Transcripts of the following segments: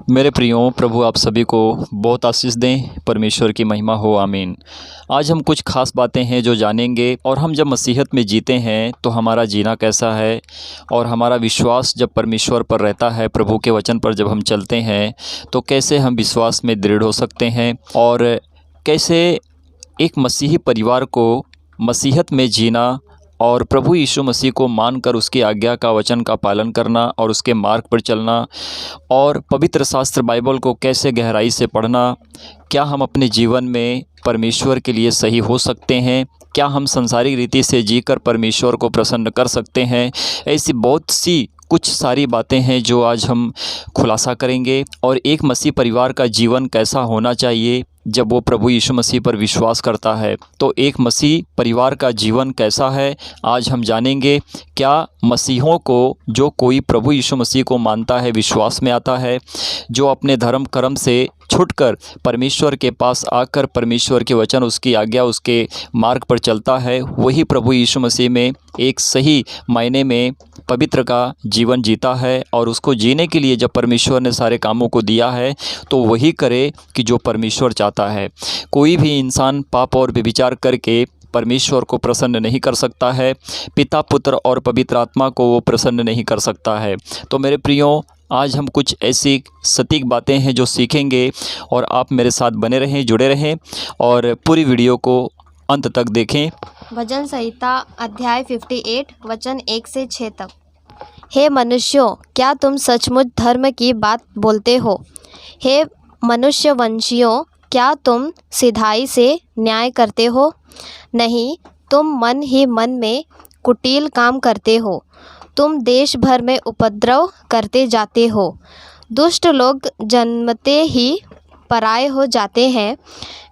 मेरे प्रियो, प्रभु आप सभी को बहुत आशीष दें। परमेश्वर की महिमा हो, आमीन। आज हम कुछ खास बातें हैं जो जानेंगे, और हम जब मसीहत में जीते हैं तो हमारा जीना कैसा है, और हमारा विश्वास जब परमेश्वर पर रहता है, प्रभु के वचन पर जब हम चलते हैं तो कैसे हम विश्वास में दृढ़ हो सकते हैं, और कैसे एक मसीही परिवार को मसीहत में जीना और प्रभु यीशु मसीह को मानकर उसकी आज्ञा का वचन का पालन करना और उसके मार्ग पर चलना, और पवित्र शास्त्र बाइबल को कैसे गहराई से पढ़ना। क्या हम अपने जीवन में परमेश्वर के लिए सही हो सकते हैं? क्या हम संसारिक रीति से जीकर परमेश्वर को प्रसन्न कर सकते हैं? ऐसी बहुत सी कुछ सारी बातें हैं जो आज हम खुलासा करेंगे। और एक मसीह परिवार का जीवन कैसा होना चाहिए जब वो प्रभु यीशु मसीह पर विश्वास करता है, तो एक मसीह परिवार का जीवन कैसा है आज हम जानेंगे। क्या मसीहों को, जो कोई प्रभु यीशु मसीह को मानता है, विश्वास में आता है, जो अपने धर्म कर्म से छुटकर परमेश्वर के पास आकर परमेश्वर के वचन, उसकी आज्ञा, उसके मार्ग पर चलता है, वही प्रभु यीशु मसीह में एक सही मायने में पवित्र का जीवन जीता है। और उसको जीने के लिए जब परमेश्वर ने सारे कामों को दिया है तो वही करे कि जो परमेश्वर चाहता है। कोई भी इंसान पाप और व्यभिचार करके परमेश्वर को प्रसन्न नहीं कर सकता है। पिता, पुत्र और पवित्र आत्मा को वो प्रसन्न नहीं कर सकता है। तो मेरे प्रियो, आज हम कुछ ऐसी सटीक बातें हैं जो सीखेंगे, और आप मेरे साथ बने रहें, जुड़े रहें और पूरी वीडियो को अंत तक देखें। भजन संहिता अध्याय 58 वचन 1 से 6 तक। हे मनुष्यों, क्या तुम सचमुच धर्म की बात बोलते हो? हे मनुष्यवंशियों, क्या तुम सिधाई से न्याय करते हो? नहीं, तुम मन ही मन में कुटिल काम करते हो। तुम देश भर में उपद्रव करते जाते हो। दुष्ट लोग जन्मते ही पराये हो जाते हैं।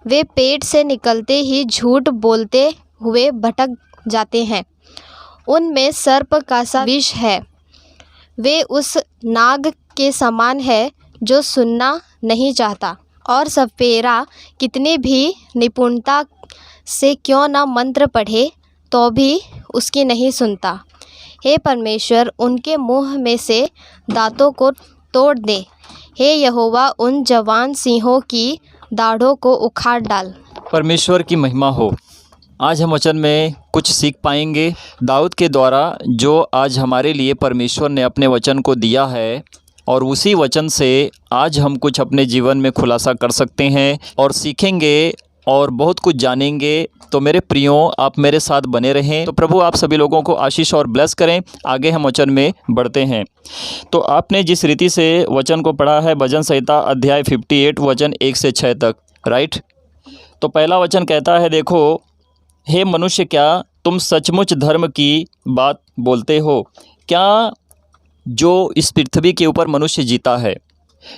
वे पेट से निकलते ही झूठ बोलते हुए भटक जाते हैं। उनमें सर्प का सा विष है। वे उस नाग के समान है जो सुनना नहीं चाहता, और सपेरा कितनी भी निपुणता से क्यों न मंत्र पढ़े तो भी उसकी नहीं सुनता। हे परमेश्वर, उनके मुंह में से दांतों को तोड़ दे। हे यहोवा, उन जवान सिंहों की दाढ़ों को उखाड़ डाल। परमेश्वर की महिमा हो। आज हम वचन में कुछ सीख पाएंगे दाऊद के द्वारा, जो आज हमारे लिए परमेश्वर ने अपने वचन को दिया है, और उसी वचन से आज हम कुछ अपने जीवन में खुलासा कर सकते हैं और सीखेंगे और बहुत कुछ जानेंगे। तो मेरे प्रियो, आप मेरे साथ बने रहें। तो प्रभु आप सभी लोगों को आशीष और ब्लेस करें। आगे हम वचन में बढ़ते हैं। तो आपने जिस रीति से वचन को पढ़ा है, भजन संहिता अध्याय 58 वचन 1 से 6 तक, राइट। तो पहला वचन कहता है, देखो, हे मनुष्य, क्या तुम सचमुच धर्म की बात बोलते हो? क्या जो इस पृथ्वी के ऊपर मनुष्य जीता है,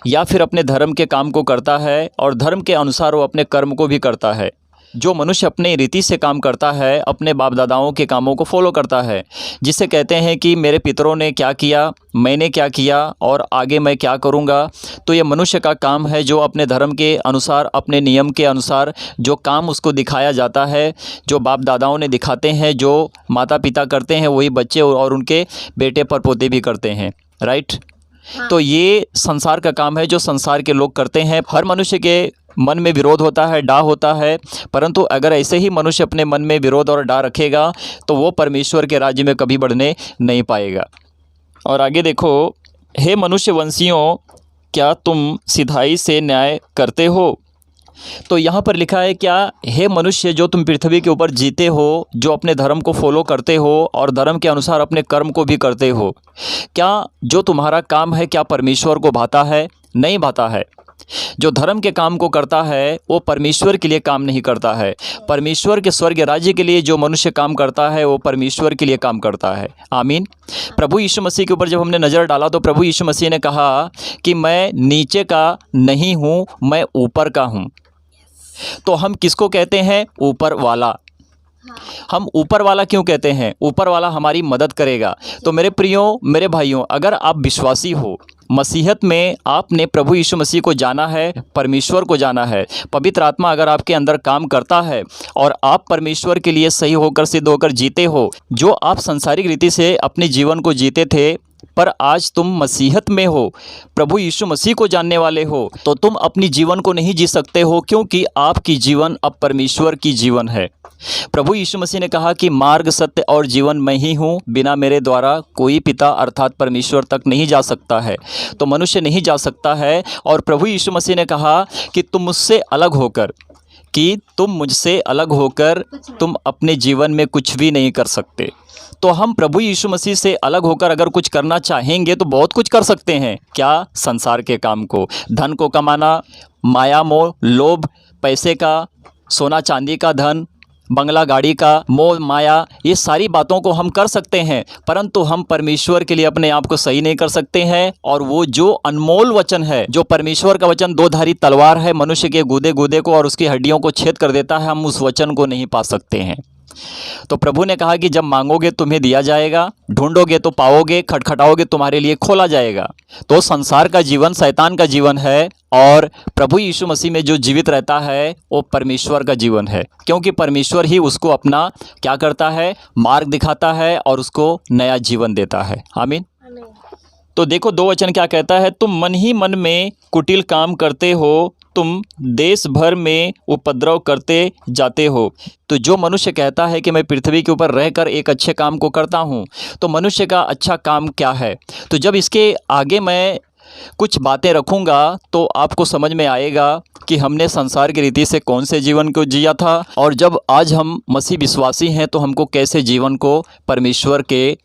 या फिर अपने धर्म के काम को करता है और धर्म के अनुसार वो अपने कर्म को भी करता है, जो मनुष्य अपने रीति से काम करता है, अपने बाप दादाओं के कामों को फॉलो करता है, जिसे कहते हैं कि मेरे पितरों ने क्या किया, मैंने क्या किया और आगे मैं क्या करूंगा। तो ये मनुष्य का काम है, जो अपने धर्म के अनुसार, अपने नियम के अनुसार जो काम उसको दिखाया जाता है, जो बाप दादाओं ने दिखाते हैं, जो माता पिता करते हैं, वही बच्चे और उनके बेटे परपोते भी करते हैं, राइट। तो ये संसार का काम है जो संसार के लोग करते हैं। हर मनुष्य के मन में विरोध होता है, डा होता है, परंतु अगर ऐसे ही मनुष्य अपने मन में विरोध और डा रखेगा तो वो परमेश्वर के राज्य में कभी बढ़ने नहीं पाएगा। और आगे देखो, हे मनुष्यवंशियों, क्या तुम सिधाई से न्याय करते हो? तो यहाँ पर लिखा है, क्या हे मनुष्य, जो तुम पृथ्वी के ऊपर जीते हो, जो अपने धर्म को फॉलो करते हो और धर्म के अनुसार अपने कर्म को भी करते हो, क्या जो तुम्हारा काम है क्या परमेश्वर को भाता है? नहीं भाता है। जो धर्म के काम को करता है वो परमेश्वर के लिए काम नहीं करता है। परमेश्वर के स्वर्ग राज्य के लिए जो मनुष्य काम करता है वो परमेश्वर के लिए काम करता है। आमीन। प्रभु यीशु मसीह के ऊपर जब हमने नज़र डाला तो प्रभु यीशु मसीह ने कहा कि मैं नीचे का नहीं हूँ, मैं ऊपर का हूँ। तो हम किसको कहते हैं? ऊपर वाला। हम ऊपर वाला क्यों कहते हैं? ऊपर वाला हमारी मदद करेगा। तो मेरे प्रियो, मेरे भाइयों, अगर आप विश्वासी हो, मसीहत में आपने प्रभु यीशु मसीह को जाना है, परमेश्वर को जाना है, पवित्र आत्मा अगर आपके अंदर काम करता है और आप परमेश्वर के लिए सही होकर, सिद्ध होकर जीते हो, जो आप संसारिक रीति से अपने जीवन को जीते थे, पर आज तुम मसीहत में हो, प्रभु यीशु मसीह को जानने वाले हो, तो तुम अपनी जीवन को नहीं जी सकते हो, क्योंकि आपकी जीवन अब परमेश्वर की जीवन है। प्रभु यीशु मसीह ने कहा कि मार्ग, सत्य और जीवन मैं ही हूँ, बिना मेरे द्वारा कोई पिता अर्थात परमेश्वर तक नहीं जा सकता है। तो मनुष्य नहीं जा सकता है। और प्रभु यीशु मसीह ने कहा कि तुम मुझसे अलग होकर तुम अपने जीवन में कुछ भी नहीं कर सकते। तो हम प्रभु यीशु मसीह से अलग होकर अगर कुछ करना चाहेंगे तो बहुत कुछ कर सकते हैं। क्या? संसार के काम को, धन को कमाना, माया मोह, लोभ, पैसे का, सोना चांदी का धन, बंगला गाड़ी का मोह माया, ये सारी बातों को हम कर सकते हैं, परंतु हम परमेश्वर के लिए अपने आप को सही नहीं कर सकते हैं। और वो जो अनमोल वचन है, जो परमेश्वर का वचन दो धारी तलवार है, मनुष्य के गूदे गूदे को और उसकी हड्डियों को छेद कर देता है, हम उस वचन को नहीं पा सकते हैं। तो प्रभु ने कहा कि जब मांगोगे तुम्हें दिया जाएगा, ढूंढोगे तो पाओगे, खटखटाओगे तुम्हारे लिए खोला जाएगा। तो संसार का जीवन शैतान का जीवन है, और प्रभु यीशु मसीह में जो जीवित रहता है वो परमेश्वर का जीवन है, क्योंकि परमेश्वर ही उसको अपना क्या करता है, मार्ग दिखाता है और उसको नया जीवन देता है। आमीन। तो देखो 2 वचन क्या कहता है, तुम मन ही मन में कुटिल काम करते हो, तुम देश भर में उपद्रव करते जाते हो। तो जो मनुष्य कहता है कि मैं पृथ्वी के ऊपर रहकर एक अच्छे काम को करता हूँ, तो मनुष्य का अच्छा काम क्या है? तो जब इसके आगे मैं कुछ बातें रखूँगा तो आपको समझ में आएगा कि हमने संसार की रीति से कौन से जीवन को जिया था, और जब आज हम मसीह विश्वासी हैं तो हमको कैसे जीवन को परमेश्वर के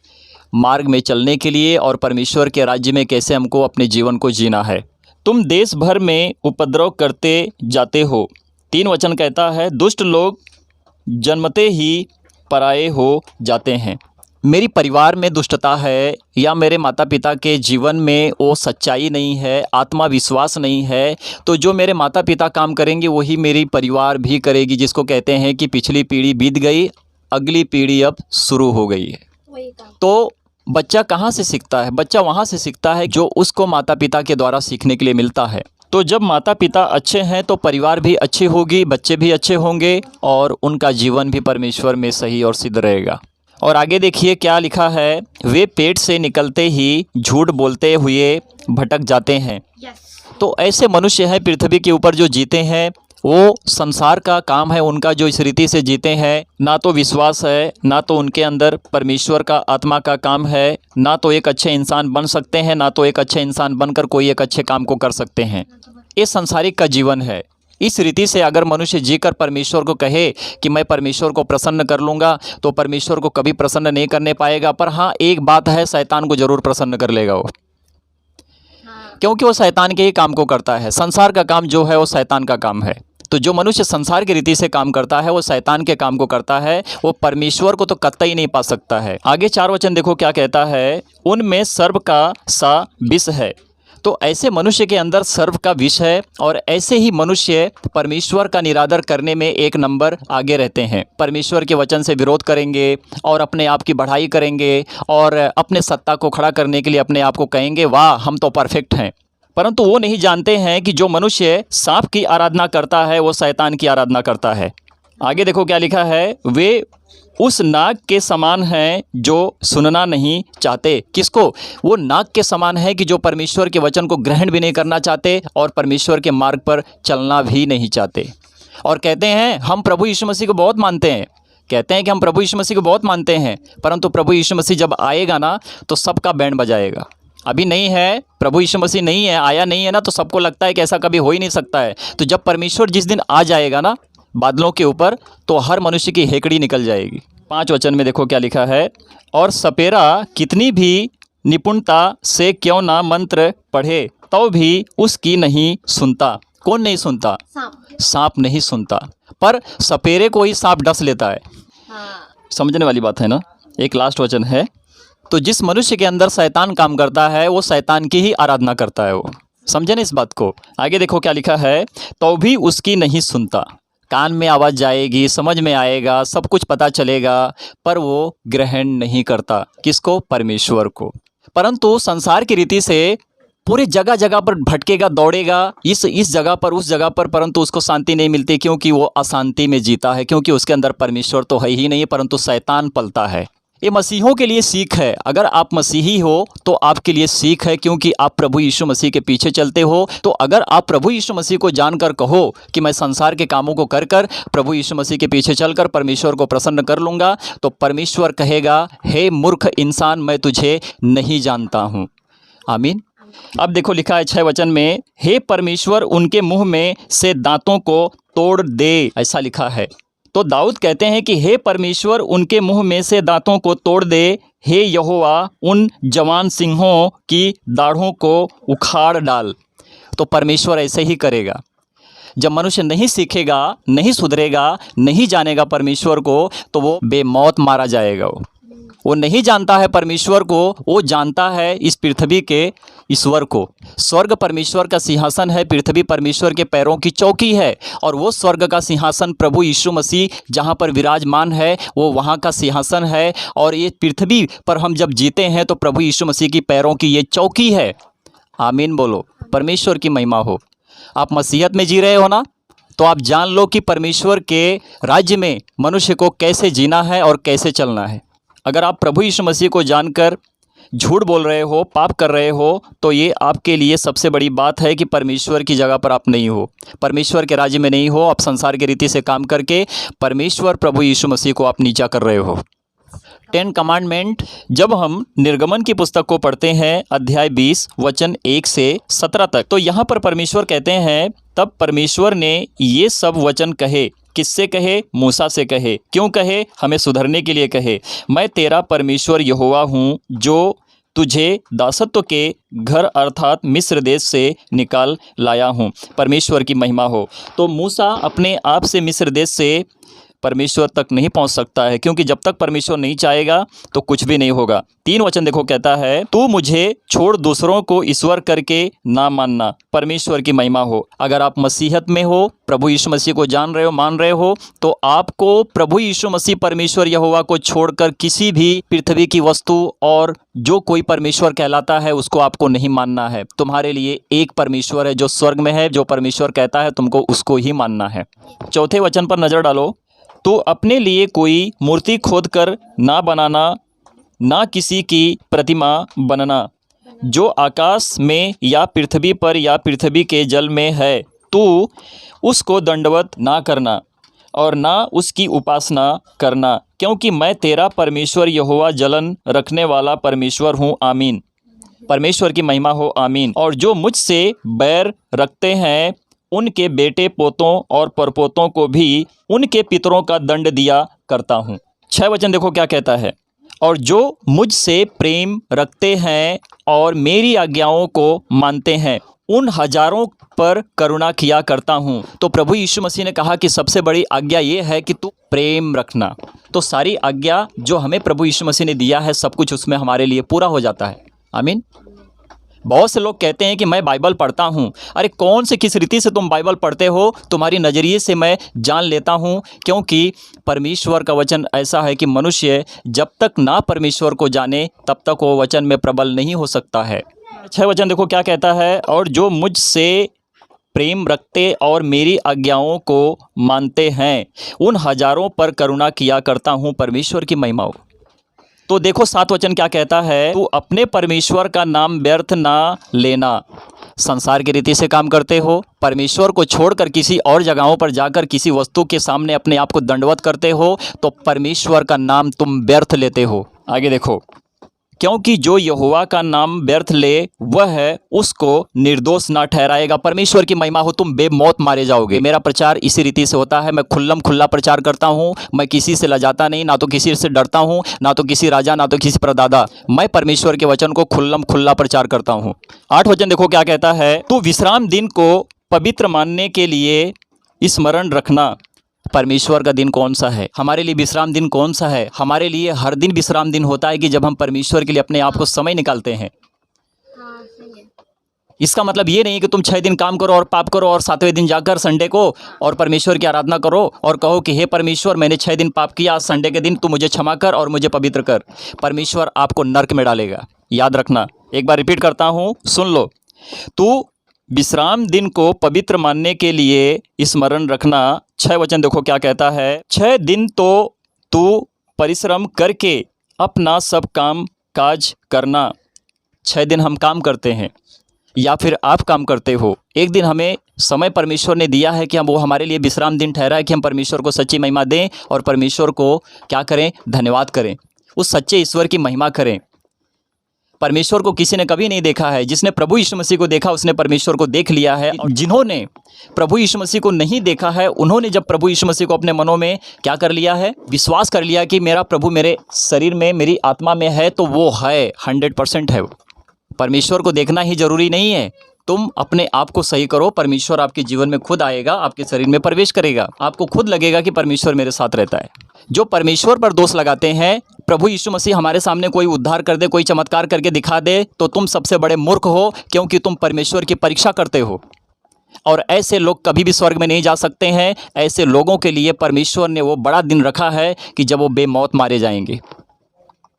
मार्ग में चलने के लिए और परमेश्वर के राज्य में कैसे हमको अपने जीवन को जीना है। तुम देश भर में उपद्रव करते जाते हो। 3 वचन कहता है, दुष्ट लोग जन्मते ही पराये हो जाते हैं। मेरी परिवार में दुष्टता है, या मेरे माता पिता के जीवन में वो सच्चाई नहीं है, आत्मा विश्वास नहीं है, तो जो मेरे माता पिता काम करेंगे वही मेरी परिवार भी करेगी, जिसको कहते हैं कि पिछली पीढ़ी बीत गई, अगली पीढ़ी अब शुरू हो गई है। तो बच्चा कहाँ से सीखता है? बच्चा वहाँ से सीखता है जो उसको माता पिता के द्वारा सीखने के लिए मिलता है। तो जब माता पिता अच्छे हैं तो परिवार भी अच्छी होगी, बच्चे भी अच्छे होंगे, और उनका जीवन भी परमेश्वर में सही और सिद्ध रहेगा। और आगे देखिए क्या लिखा है, वे पेट से निकलते ही झूठ बोलते हुए भटक जाते हैं। तो ऐसे मनुष्य हैं पृथ्वी के ऊपर जो जीते हैं, वो संसार का काम है उनका, जो इस रीति से जीते हैं, ना तो विश्वास है, ना तो उनके अंदर परमेश्वर का आत्मा का काम है, ना तो एक अच्छे इंसान बन सकते हैं, ना तो एक अच्छे इंसान बनकर कोई एक अच्छे काम को कर सकते हैं। ये संसारिक का जीवन है। इस रीति से अगर मनुष्य जीकर परमेश्वर को कहे कि मैं परमेश्वर को प्रसन्न कर लूँगा, तो परमेश्वर को कभी प्रसन्न नहीं करने पाएगा। पर हाँ, एक बात है, शैतान को ज़रूर प्रसन्न कर लेगा वो, क्योंकि वो शैतान के ही काम को करता है। संसार का काम जो है वो शैतान का काम है। तो जो मनुष्य संसार की रीति से काम करता है वो शैतान के काम को करता है, वो परमेश्वर को तो कतई नहीं पा सकता है। आगे 4 वचन देखो क्या कहता है, उनमें सर्प का सा विष है। तो ऐसे मनुष्य के अंदर सर्प का विष है, और ऐसे ही मनुष्य परमेश्वर का निरादर करने में 1 नंबर आगे रहते हैं। परमेश्वर के वचन से विरोध करेंगे और अपने आप की बढ़ाई करेंगे, और अपने सत्ता को खड़ा करने के लिए अपने आप को कहेंगे वाह हम तो परफेक्ट हैं। परंतु वो नहीं जानते हैं कि जो मनुष्य सांप की आराधना करता है वो शैतान की आराधना करता है। आगे देखो क्या लिखा है, वे उस नाग के समान हैं जो सुनना नहीं चाहते। किसको? वो नाग के समान है कि जो परमेश्वर के वचन को ग्रहण भी नहीं करना चाहते और परमेश्वर के मार्ग पर चलना भी नहीं चाहते, और कहते हैं हम प्रभु यीशु मसीह को बहुत मानते हैं, कहते हैं कि हम प्रभु यीशु मसीह को बहुत मानते हैं, परंतु प्रभु यीशु मसीह जब आएगा ना तो सबका बैंड बजाएगा। अभी नहीं है, प्रभु यीशु मसीह नहीं है, आया नहीं है ना, तो सबको लगता है कि ऐसा कभी हो ही नहीं सकता है। तो जब परमेश्वर जिस दिन आ जाएगा ना बादलों के ऊपर, तो हर मनुष्य की हेकड़ी निकल जाएगी। 5 वचन में देखो क्या लिखा है, और सपेरा कितनी भी निपुणता से क्यों ना मंत्र पढ़े तो भी उसकी नहीं सुनता। कौन नहीं सुनता? सांप नहीं सुनता, पर सपेरे को ही सांप डस लेता है। समझने वाली बात है ना। एक लास्ट वचन है, तो जिस मनुष्य के अंदर शैतान काम करता है वो शैतान की ही आराधना करता है। वो समझे ना इस बात को। आगे देखो क्या लिखा है, तो भी उसकी नहीं सुनता। कान में आवाज़ जाएगी, समझ में आएगा, सब कुछ पता चलेगा, पर वो ग्रहण नहीं करता। किसको? परमेश्वर को। परंतु संसार की रीति से पूरे जगह जगह पर भटकेगा, दौड़ेगा, इस जगह पर उस जगह पर, परंतु उसको शांति नहीं मिलती, क्योंकि वो अशांति में जीता है, क्योंकि उसके अंदर परमेश्वर तो है ही नहीं, परंतु शैतान पलता है। ये मसीहों के लिए सीख है। अगर आप मसीही हो तो आपके लिए सीख है, क्योंकि आप प्रभु यीशु मसीह के पीछे चलते हो। तो अगर आप प्रभु यीशु मसीह को जानकर कहो कि मैं संसार के कामों को कर कर प्रभु यीशु मसीह के पीछे चलकर परमेश्वर को प्रसन्न कर लूँगा, तो परमेश्वर कहेगा, हे मूर्ख इंसान, मैं तुझे नहीं जानता हूँ। आमीन। अब देखो लिखा है 6 वचन में, हे परमेश्वर उनके मुंह में से दांतों को तोड़ दे, ऐसा लिखा है। तो दाऊद कहते हैं कि हे परमेश्वर उनके मुंह में से दांतों को तोड़ दे, हे यहोवा उन जवान सिंहों की दाढ़ों को उखाड़ डाल। तो परमेश्वर ऐसे ही करेगा। जब मनुष्य नहीं सीखेगा, नहीं सुधरेगा, नहीं जानेगा परमेश्वर को, तो वो बेमौत मारा जाएगा। वो नहीं जानता है परमेश्वर को, वो जानता है इस पृथ्वी के ईश्वर को। स्वर्ग परमेश्वर का सिंहासन है, पृथ्वी परमेश्वर के पैरों की चौकी है। और वो स्वर्ग का सिंहासन प्रभु यीशु मसीह जहाँ पर विराजमान है, वो वहाँ का सिंहासन है। और ये पृथ्वी पर हम जब जीते हैं तो प्रभु यीशु मसीह की पैरों की ये चौकी है। आमीन बोलो। परमेश्वर की महिमा हो। आप मसीहत में जी रहे हो ना, तो आप जान लो कि परमेश्वर के राज्य में मनुष्य को कैसे जीना है और कैसे चलना है। अगर आप प्रभु यीशु मसीह को जानकर झूठ बोल रहे हो, पाप कर रहे हो, तो ये आपके लिए सबसे बड़ी बात है कि परमेश्वर की जगह पर आप नहीं हो, परमेश्वर के राज्य में नहीं हो। आप संसार की रीति से काम करके परमेश्वर प्रभु यीशु मसीह को आप नीचा कर रहे हो। 10 कमांडमेंट, जब हम निर्गमन की पुस्तक को पढ़ते हैं अध्याय 20 वचन 1 से 17 तक, तो यहाँ पर परमेश्वर कहते हैं, तब परमेश्वर ने ये सब वचन कहे। किससे कहे? मूसा से कहे। क्यों कहे? हमें सुधरने के लिए कहे। मैं तेरा परमेश्वर यहोवा हूँ, जो तुझे दासत्व के घर अर्थात मिस्र देश से निकाल लाया हूँ। परमेश्वर की महिमा हो। तो मूसा अपने आप से मिस्र देश से परमेश्वर तक नहीं पहुंच सकता है, क्योंकि जब तक परमेश्वर नहीं चाहेगा तो कुछ भी नहीं होगा। 3 वचन देखो, कहता है, तू मुझे छोड़ दूसरों को ईश्वर करके ना मानना। परमेश्वर की महिमा हो। अगर आप मसीहत में हो, प्रभु यीशु मसीह को जान रहे हो, मान रहे हो, तो आपको प्रभु यीशु मसीह परमेश्वर यहोवा को छोड़कर किसी भी पृथ्वी की वस्तु और जो कोई परमेश्वर कहलाता है उसको आपको नहीं मानना है। तुम्हारे लिए एक परमेश्वर है जो स्वर्ग में है, जो परमेश्वर कहता है तुमको उसको ही मानना है। 4 वचन पर नज़र डालो, तो अपने लिए कोई मूर्ति खोद कर ना बनाना, ना किसी की प्रतिमा बनना, जो आकाश में या पृथ्वी पर या पृथ्वी के जल में है। तू उसको दंडवत ना करना और ना उसकी उपासना करना, क्योंकि मैं तेरा परमेश्वर यहोवा जलन रखने वाला परमेश्वर हूँ। आमीन। परमेश्वर की महिमा हो। आमीन। और जो मुझसे बैर रखते हैं उनके बेटे पोतों और परपोतों को भी उनके पितरों का दंड दिया करता हूँ। 6 वचन देखो क्या कहता है, और जो मुझसे प्रेम रखते हैं और मेरी आज्ञाओं को मानते हैं उन हजारों पर करुणा किया करता हूँ। तो प्रभु यीशु मसीह ने कहा कि सबसे बड़ी आज्ञा ये है कि तू प्रेम रखना। तो सारी आज्ञा जो हमें प्रभु यीशु मसीह ने दिया है, सब कुछ उसमें हमारे लिए पूरा हो जाता है। आमीन। बहुत से लोग कहते हैं कि मैं बाइबल पढ़ता हूँ। अरे कौन से किस रीति से तुम बाइबल पढ़ते हो, तुम्हारी नज़रिए से मैं जान लेता हूँ, क्योंकि परमेश्वर का वचन ऐसा है कि मनुष्य जब तक ना परमेश्वर को जाने तब तक वो वचन में प्रबल नहीं हो सकता है। 6 वचन देखो क्या कहता है, और जो मुझसे प्रेम रखते और मेरी आज्ञाओं को मानते हैं उन हजारों पर करुणा किया करता हूँ। परमेश्वर की महिमा हो। तो देखो 7 वचन क्या कहता है, तू अपने परमेश्वर का नाम व्यर्थ ना लेना। संसार की रीति से काम करते हो, परमेश्वर को छोड़कर किसी और जगहों पर जाकर किसी वस्तु के सामने अपने आप को दंडवत करते हो, तो परमेश्वर का नाम तुम व्यर्थ लेते हो। आगे देखो, क्योंकि जो यहोवा का नाम व्यर्थ ले वह उसको निर्दोष ना ठहराएगा। परमेश्वर की महिमा हो। तुम बेमौत मारे जाओगे। मेरा प्रचार इसी रीति से होता है। मैं खुल्लम खुल्ला प्रचार करता हूँ। मैं किसी से लजाता नहीं, ना तो किसी से डरता हूँ, ना तो किसी राजा, ना तो किसी परदादा। मैं परमेश्वर के वचन को खुल्लम खुल्ला प्रचार करता हूँ। 8 वचन देखो क्या कहता है, तू विश्राम दिन को पवित्र मानने के लिए स्मरण रखना। परमेश्वर का दिन कौन सा है? हमारे लिए विश्राम दिन कौन सा है? हमारे लिए हर दिन विश्राम दिन होता है कि जब हम परमेश्वर के लिए अपने आप को समय निकालते हैं। इसका मतलब ये नहीं कि तुम 6 दिन काम करो और पाप करो और 7वें दिन जाकर संडे को और परमेश्वर की आराधना करो और कहो कि हे परमेश्वर, मैंने 6 दिन पाप किया, आज संडे के दिन तू मुझे क्षमा कर और मुझे पवित्र कर। परमेश्वर आपको नरक में डालेगा। याद रखना। एक बार रिपीट करता हूँ, सुन लो। तू विश्राम दिन को पवित्र मानने के लिए स्मरण रखना। 6 वचन देखो क्या कहता है, 6 दिन तो तू परिश्रम करके अपना सब काम काज करना। 6 दिन हम काम करते हैं या फिर आप काम करते हो। एक दिन हमें समय परमेश्वर ने दिया है कि हम वो हमारे लिए विश्राम दिन ठहरा है कि हम परमेश्वर को सच्ची महिमा दें और परमेश्वर को क्या करें, धन्यवाद करें, उस सच्चे ईश्वर की महिमा करें। परमेश्वर को किसी ने कभी नहीं देखा है। जिसने प्रभु यीशु मसीह को देखा उसने परमेश्वर को देख लिया है। और जिन्होंने प्रभु यीशु मसीह को नहीं देखा है उन्होंने जब प्रभु यीशु मसीह को अपने मनों में क्या कर लिया है, विश्वास कर लिया कि मेरा प्रभु मेरे शरीर में, मेरी आत्मा में है, तो वो है, 100% है। परमेश्वर को देखना ही जरूरी नहीं है। तुम अपने आप को सही करो, परमेश्वर आपके जीवन में खुद आएगा, आपके शरीर में प्रवेश करेगा। आपको खुद लगेगा कि परमेश्वर मेरे साथ रहता है। जो परमेश्वर पर दोष लगाते हैं, प्रभु यीशु मसीह हमारे सामने कोई उद्धार कर दे, कोई चमत्कार करके दिखा दे, तो तुम सबसे बड़े मूर्ख हो, क्योंकि तुम परमेश्वर की परीक्षा करते हो। और ऐसे लोग कभी भी स्वर्ग में नहीं जा सकते हैं। ऐसे लोगों के लिए परमेश्वर ने वो बड़ा दिन रखा है कि जब वो बेमौत मारे जाएंगे।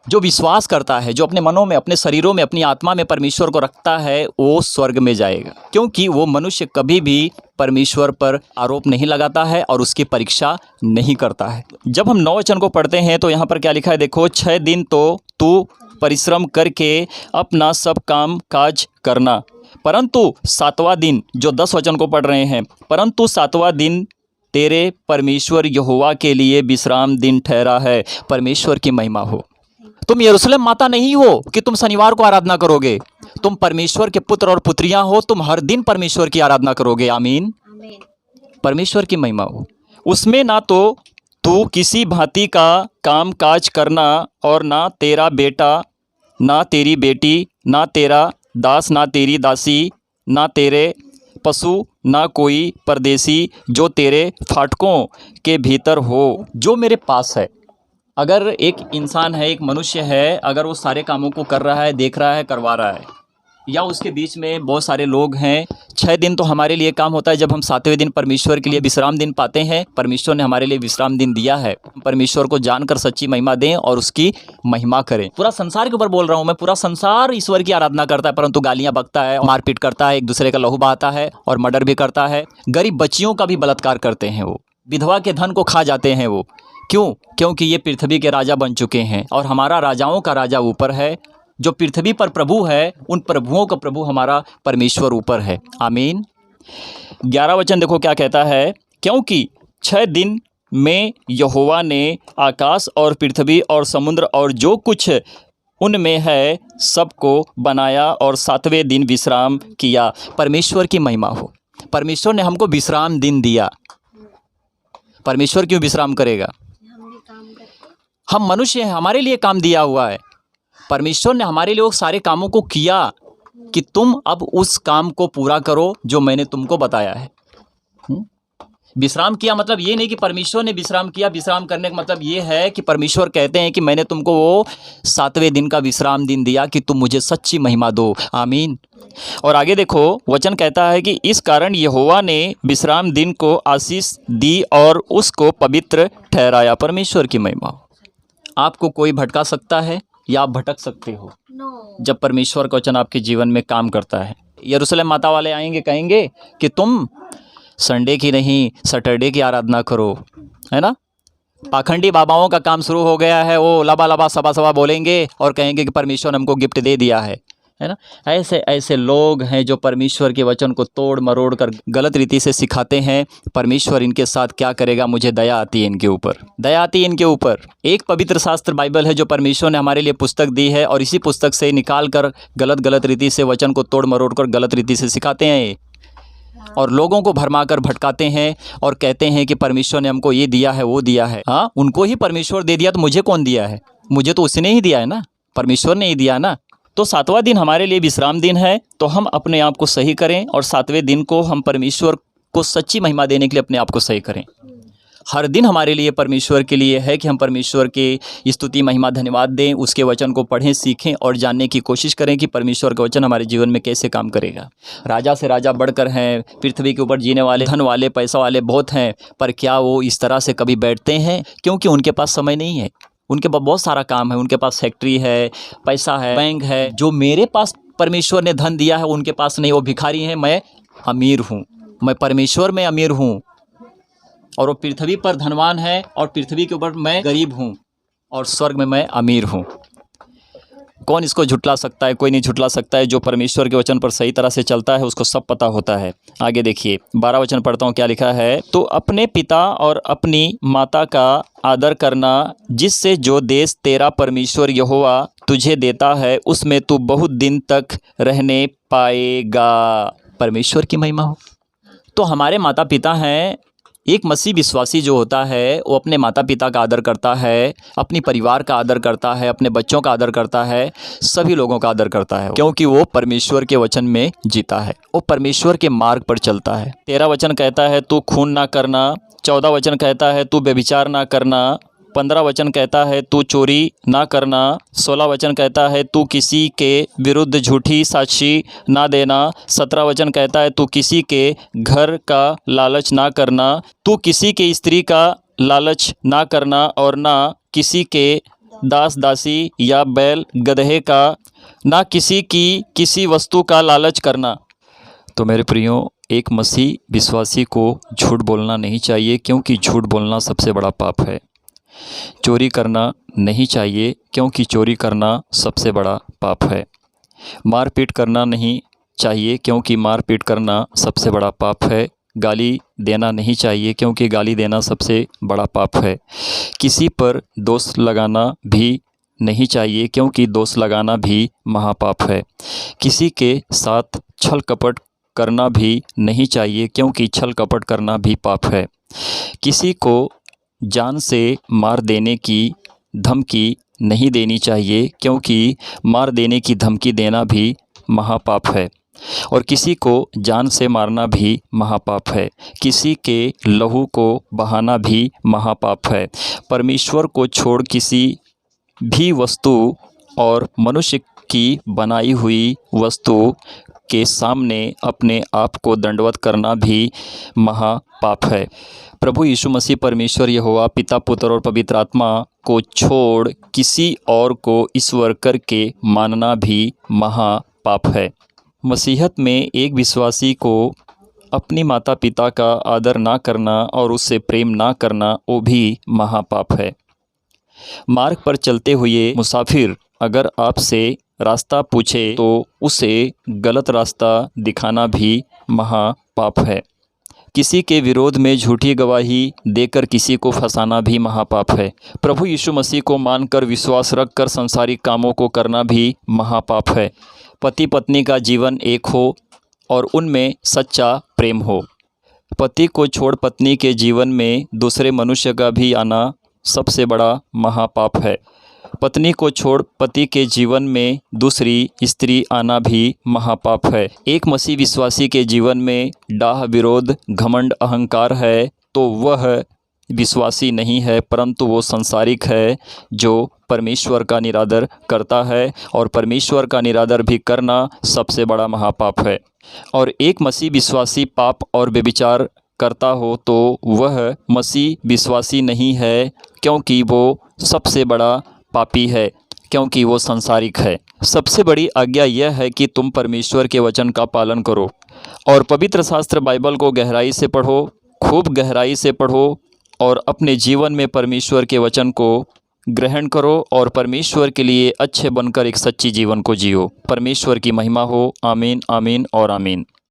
जो विश्वास करता है, जो अपने मनों में, अपने शरीरों में, अपनी आत्मा में परमेश्वर को रखता है, वो स्वर्ग में जाएगा, क्योंकि वो मनुष्य कभी भी परमेश्वर पर आरोप नहीं लगाता है और उसकी परीक्षा नहीं करता है। जब हम 9 वचन को पढ़ते हैं तो यहाँ पर क्या लिखा है, देखो, 6 दिन तो तू परिश्रम करके अपना सब काम काज करना, परंतु 7वां दिन, जो 10 वचन को पढ़ रहे हैं, परंतु 7वां दिन तेरे परमेश्वर यहोवा के लिए विश्राम दिन ठहरा है। परमेश्वर की महिमा हो। तुम यरूशलेम माता नहीं हो कि तुम शनिवार को आराधना करोगे। तुम परमेश्वर के पुत्र और पुत्रियां हो। तुम हर दिन परमेश्वर की आराधना करोगे। आमीन। परमेश्वर की महिमा हो। उसमें ना तो तू किसी भांति का काम काज करना, और ना तेरा बेटा, ना तेरी बेटी, ना तेरा दास, ना तेरी दासी, ना तेरे पशु, ना कोई परदेसी जो तेरे फाटकों के भीतर हो, जो मेरे पास है। अगर एक इंसान है, एक मनुष्य है, अगर वो सारे कामों को कर रहा है, देख रहा है, करवा रहा है, या उसके बीच में बहुत सारे लोग हैं, 6 दिन तो हमारे लिए काम होता है। जब हम 7वें दिन परमेश्वर के लिए विश्राम दिन पाते हैं, परमेश्वर ने हमारे लिए विश्राम दिन दिया है। परमेश्वर को जानकर सच्ची महिमा दें और उसकी महिमा करें। पूरा संसार के ऊपर बोल रहा हूँ मैं। पूरा संसार ईश्वर की आराधना करता है, परंतु गालियाँ बकता है, मारपीट करता है, एक दूसरे का लहू बहाता है और मर्डर भी करता है। गरीब बच्चियों का भी बलात्कार करते हैं, वो विधवा के धन को खा जाते हैं। वो क्यों? क्योंकि ये पृथ्वी के राजा बन चुके हैं और हमारा राजाओं का राजा ऊपर है। जो पृथ्वी पर प्रभु है, उन प्रभुओं का प्रभु हमारा परमेश्वर ऊपर है। आमीन। 11 वचन देखो क्या कहता है, क्योंकि 6 दिन में यहोवा ने आकाश और पृथ्वी और समुद्र और जो कुछ उनमें है सबको बनाया और 7वें दिन विश्राम किया। परमेश्वर की महिमा हो। परमेश्वर ने हमको विश्राम दिन दिया। परमेश्वर क्यों विश्राम करेगा? हम मनुष्य हैं, हमारे लिए काम दिया हुआ है। परमेश्वर ने हमारे लिए वो सारे कामों को किया कि तुम अब उस काम को पूरा करो जो मैंने तुमको बताया है। विश्राम किया मतलब ये नहीं कि परमेश्वर ने विश्राम किया। विश्राम करने का मतलब ये है कि परमेश्वर कहते हैं कि मैंने तुमको वो 7वें दिन का विश्राम दिन दिया कि तुम मुझे सच्ची महिमा दो। आमीन। और आगे देखो, वचन कहता है कि इस कारण यहोवा ने विश्राम दिन को आशीष दी और उसको पवित्र ठहराया। परमेश्वर की महिमा। आपको कोई भटका सकता है या आप भटक सकते हो जब परमेश्वर का वचन आपके जीवन में काम करता है। यरूशलेम माता वाले आएंगे, कहेंगे कि तुम संडे की नहीं सैटरडे की आराधना करो, है ना। पाखंडी बाबाओं का काम शुरू हो गया है। वो लबा लबा सबा सबा बोलेंगे और कहेंगे कि परमेश्वर ने हमको गिफ्ट दे दिया है ना। ऐसे ऐसे लोग हैं जो परमेश्वर के वचन को तोड़ मरोड़ कर गलत रीति से सिखाते हैं। परमेश्वर इनके साथ क्या करेगा? मुझे दया आती है इनके ऊपर, दया आती है इनके ऊपर। एक पवित्र शास्त्र बाइबल है जो परमेश्वर ने हमारे लिए पुस्तक दी है और इसी पुस्तक से निकाल कर गलत रीति से वचन को तोड़ मरोड़ कर गलत रीति से सिखाते हैं ये, और लोगों को भरमा कर भटकाते हैं और कहते हैं कि परमेश्वर ने हमको ये दिया है, वो दिया है। हाँ, उनको ही परमेश्वर दे दिया तो मुझे कौन दिया है? मुझे तो उसने ही दिया है ना, परमेश्वर ने ही दिया ना। तो 7वां दिन हमारे लिए विश्राम दिन है, तो हम अपने आप को सही करें और 7वें दिन को हम परमेश्वर को सच्ची महिमा देने के लिए अपने आप को सही करें। हर दिन हमारे लिए परमेश्वर के लिए है कि हम परमेश्वर के स्तुति महिमा धन्यवाद दें, उसके वचन को पढ़ें, सीखें और जानने की कोशिश करें कि परमेश्वर का वचन हमारे जीवन में कैसे काम करेगा। राजा से राजा बढ़कर हैं, पृथ्वी के ऊपर जीने वाले, धन वाले, पैसा वाले बहुत हैं, पर क्या वो इस तरह से कभी बैठते हैं? क्योंकि उनके पास समय नहीं है। उनके पास बहुत सारा काम है, उनके पास फैक्ट्री है, पैसा है, बैंक है। जो मेरे पास परमेश्वर ने धन दिया है उनके पास नहीं, वो भिखारी हैं, मैं अमीर हूँ। मैं परमेश्वर में अमीर हूँ और वो पृथ्वी पर धनवान है और पृथ्वी के ऊपर मैं गरीब हूँ। और स्वर्ग में मैं अमीर हूँ। कौन इसको झुटला सकता है? कोई नहीं झुटला सकता है। जो परमेश्वर के वचन पर सही तरह से चलता है उसको सब पता होता है। आगे देखिए 12 वचन पढ़ता हूँ, क्या लिखा है। तो अपने पिता और अपनी माता का आदर करना, जिससे जो देश तेरा परमेश्वर यहोवा तुझे देता है उसमें तू बहुत दिन तक रहने पाएगा। परमेश्वर की महिमा हो। तो हमारे माता पिता हैं। एक मसीह विश्वासी जो होता है वो अपने माता पिता का आदर करता है, अपनी परिवार का आदर करता है, अपने बच्चों का आदर करता है, सभी लोगों का आदर करता है, क्योंकि वो परमेश्वर के वचन में जीता है, वो परमेश्वर के मार्ग पर चलता है। 13 वचन कहता है तू खून ना करना। 14 वचन कहता है तू व्यभिचार ना करना। 15 वचन कहता है तू चोरी ना करना। 16 वचन कहता है तू किसी के विरुद्ध झूठी साक्षी ना देना। 17 वचन कहता है तू किसी के घर का लालच ना करना। तू किसी के स्त्री का लालच ना करना और ना किसी के दास दासी या बैल गदहे का, ना किसी की किसी वस्तु का लालच करना। तो मेरे प्रियो, एक मसीह विश्वासी को झूठ बोलना नहीं चाहिए, क्योंकि झूठ बोलना सबसे बड़ा पाप है। चोरी करना नहीं चाहिए, क्योंकि चोरी करना सबसे बड़ा पाप है। मारपीट करना नहीं चाहिए, क्योंकि मारपीट करना सबसे बड़ा पाप है। गाली देना नहीं चाहिए, क्योंकि गाली देना सबसे बड़ा पाप है। किसी पर दोष लगाना भी नहीं चाहिए, क्योंकि दोष लगाना भी महापाप है। किसी के साथ छल कपट करना भी नहीं चाहिए, क्योंकि छल कपट करना भी पाप है। किसी को जान से मार देने की धमकी नहीं देनी चाहिए, क्योंकि मार देने की धमकी देना भी महापाप है। और किसी को जान से मारना भी महापाप है। किसी के लहू को बहाना भी महापाप है। परमेश्वर को छोड़ किसी भी वस्तु और मनुष्य की बनाई हुई वस्तु के सामने अपने आप को दंडवत करना भी महापाप है। प्रभु यीशु मसीह परमेश्वर यहोवा पिता, पुत्र और पवित्र आत्मा को छोड़ किसी और को ईश्वर करके मानना भी महापाप है। मसीहत में एक विश्वासी को अपनी माता पिता का आदर ना करना और उससे प्रेम ना करना वो भी महापाप है। मार्ग पर चलते हुए मुसाफिर अगर आपसे रास्ता पूछे तो उसे गलत रास्ता दिखाना भी महापाप है। किसी के विरोध में झूठी गवाही देकर किसी को फंसाना भी महापाप है। प्रभु यीशु मसीह को मानकर विश्वास रखकर सांसारिक कामों को करना भी महापाप है। पति पत्नी का जीवन एक हो और उनमें सच्चा प्रेम हो। पति को छोड़ पत्नी के जीवन में दूसरे मनुष्य का भी आना सबसे बड़ा महापाप है। पत्नी को छोड़ पति के जीवन में दूसरी स्त्री आना भी महापाप है। एक मसीह विश्वासी के जीवन में डाह, विरोध, घमंड, अहंकार है तो वह विश्वासी नहीं है, परंतु वो संसारिक है जो परमेश्वर का निरादर करता है, और परमेश्वर का निरादर भी करना सबसे बड़ा महापाप है। और एक मसीह विश्वासी पाप और व्यभिचार करता हो तो वह मसीह विश्वासी नहीं है, क्योंकि वो सबसे बड़ा पापी है, क्योंकि वो संसारिक है। सबसे बड़ी आज्ञा यह है कि तुम परमेश्वर के वचन का पालन करो और पवित्र शास्त्र बाइबल को गहराई से पढ़ो, खूब गहराई से पढ़ो और अपने जीवन में परमेश्वर के वचन को ग्रहण करो और परमेश्वर के लिए अच्छे बनकर एक सच्ची जीवन को जियो। परमेश्वर की महिमा हो। आमीन, आमीन और आमीन।